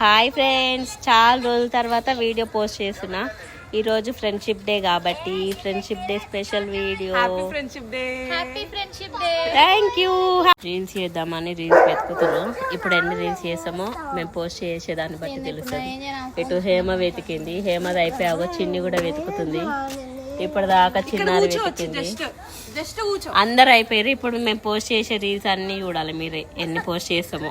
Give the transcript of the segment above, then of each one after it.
Hi friends, చాలా రోజుల తర్వాత వీడియో పోస్ట్ చేస్తున్నా. ఈరోజు ఫ్రెండ్షిప్ డే కాబట్టి friendship day special video. Thank you. Reels చేద్దామని రీల్స్ వెతుకుతున్నాం. ఇప్పుడు ఎన్ని రీల్స్ చేసామో మేము పోస్ట్ చేసేదాన్ని బట్టి తెలుస్తుంది. ఇటు హేమ వెతికింది, హేమది అయిపోయాగో చిన్ని కూడా వెతుకుతుంది. ఇప్పటిదాకా చిన్నారి వెతికింది. అందరు అయిపోయారు. ఇప్పుడు మేము పోస్ట్ చేసే రీల్స్ అన్ని చూడాలి మీరే ఎన్ని పోస్ట్ చేస్తామో.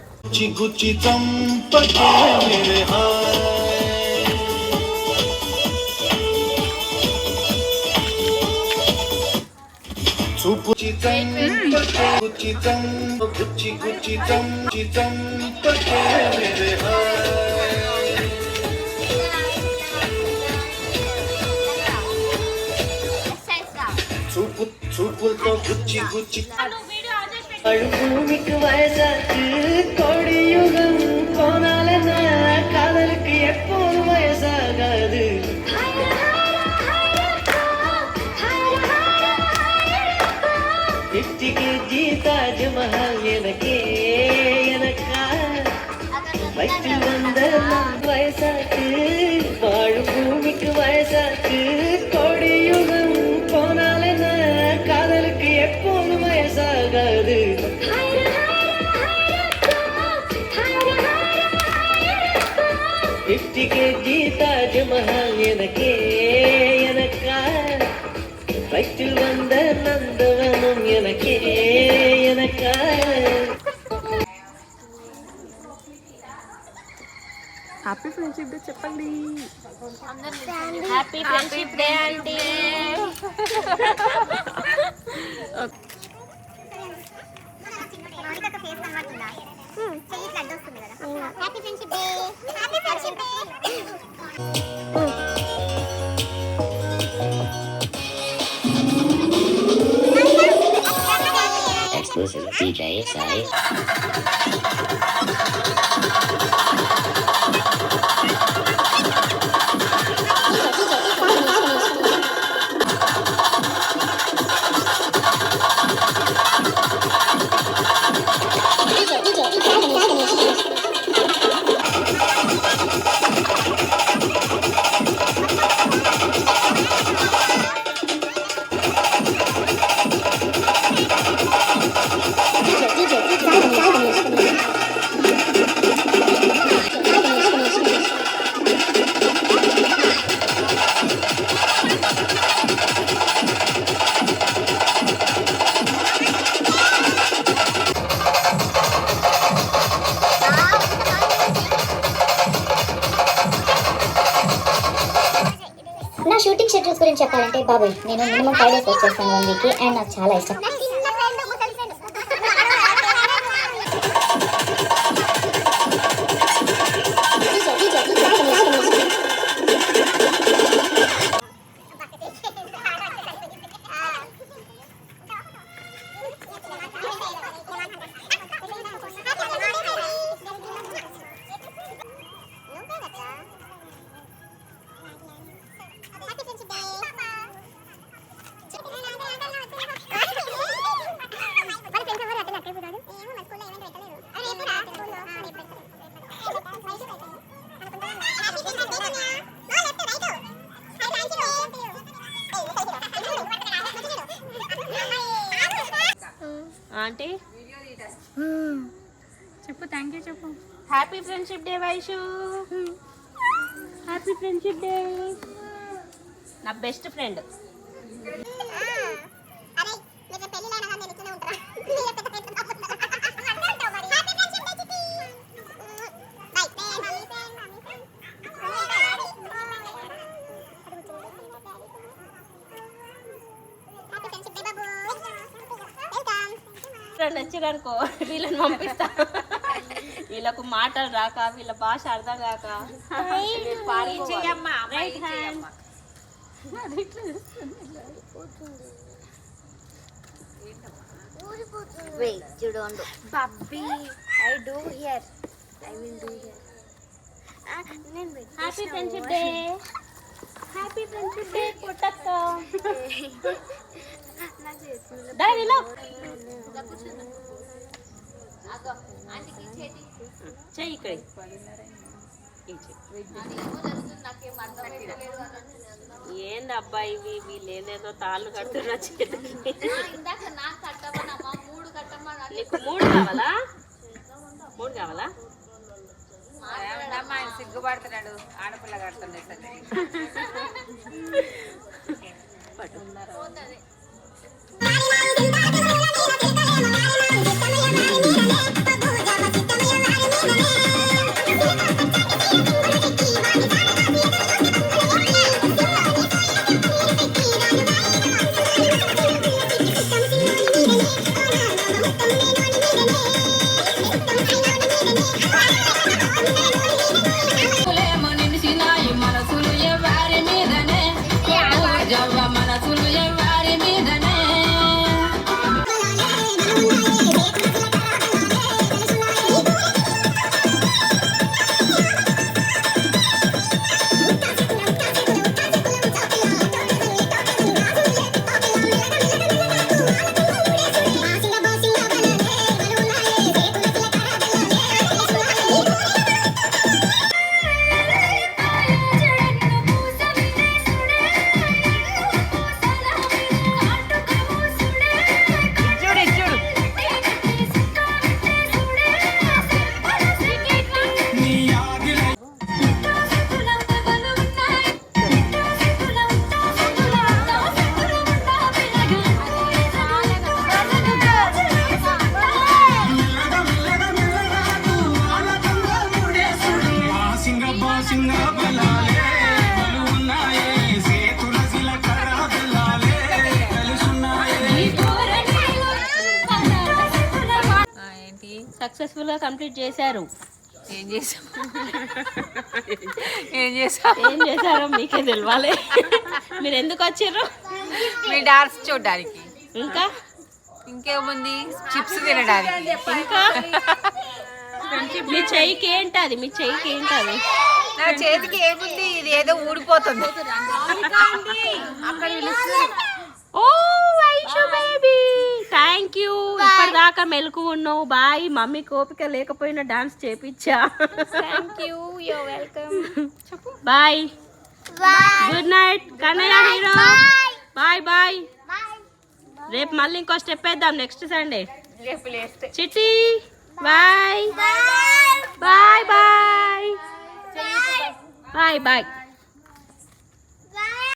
చూపులతో గుచ్చి గుచ్చి భూమికి వయసాకి కోడి యుగం కోనాలన్న కాదలకి ఎప్పుడు వయసాగదు. ఇంటికి జీతాజ్ మహల్ ఎనకే ఎనక వయసు వందల వయసాకి వాడు భూమికి వయసాకి కోడి యుగం కోనాలన్న కాదలకి ఎప్పుడు వయసాగదు. ఇంటికి జీతాజ్ మహల్ ఎనకే ఎనక వయసు వంద నందవనం ఎనకే ఎనక. హ్యాపీ ఫ్రెండ్షిప్ డే చెప్పండి. హ్యాపీ ఫ్రెండ్షిప్ డే అండి. Exclusive DJ Sai. నా షూటింగ్ షెడ్యూల్స్ గురించి చెప్పాలంటే బాబాయ్, నేను మినిమం 5 days వచ్చేస్తాను 1 week అండ్ నాకు చాలా ఇష్టం. ఆంటీ చెప్పు, థ్యాంక్ యూ చెప్పు. Happy friendship day Vaishu. Happy friendship day. నా బెస్ట్ ఫ్రెండ్. నచ్చిరనుకో వీళ్ళని పంపిస్తా. వీళ్ళకు మాటలు రాక, వీళ్ళ భాష అర్థం కాక right hand Wait, you don't do. Puppy, I do here. I will do here. Happy friendship day. Happy friendship day Puttakka. దానిలో చెయ్యి ఇక్కడ. ఏంది అబ్బాయి ఇవి వీళ్ళు ఏదేదో తాళ్ళు కడుతున్నా చేతికి. నీకు 3 కావాలా? 3 కావాలా? సిగ్గుపడుతున్నాడు ఆడపిల్ల కడుతుంది సక్సెస్ఫుల్ గా కంప్లీట్ చేశారు. ఏం చేశారో మీకే తెలియాలి. మీరు ఎందుకు వచ్చారు? మీ డాన్స్ చూడడానికి. ఇంకా ఇంకేముంది? చిప్స్ తినడానికి. ఇంకా మీ చెయ్యికి ఏంటది? మీ చెయ్యికి ఏంటది? నా చేతికి ఏముంది? ఇది ఏదో ఊడిపోతుంది. అక్కడ ఓ వైషు బేబీ, థ్యాంక్ యూ. ఇప్పటిదాకా మెలకు ఉన్నావు. బాయ్. మమ్మీ కోపిక లేకపోయినా డాన్స్ చేపించా. Thank you. You're welcome. Bye. Good night Kannayya hero. Bye bye. రేపు మళ్ళీ ఇంకో స్టెప్ వేద్దాం next Sunday. Chitti bye bye bye bye bye.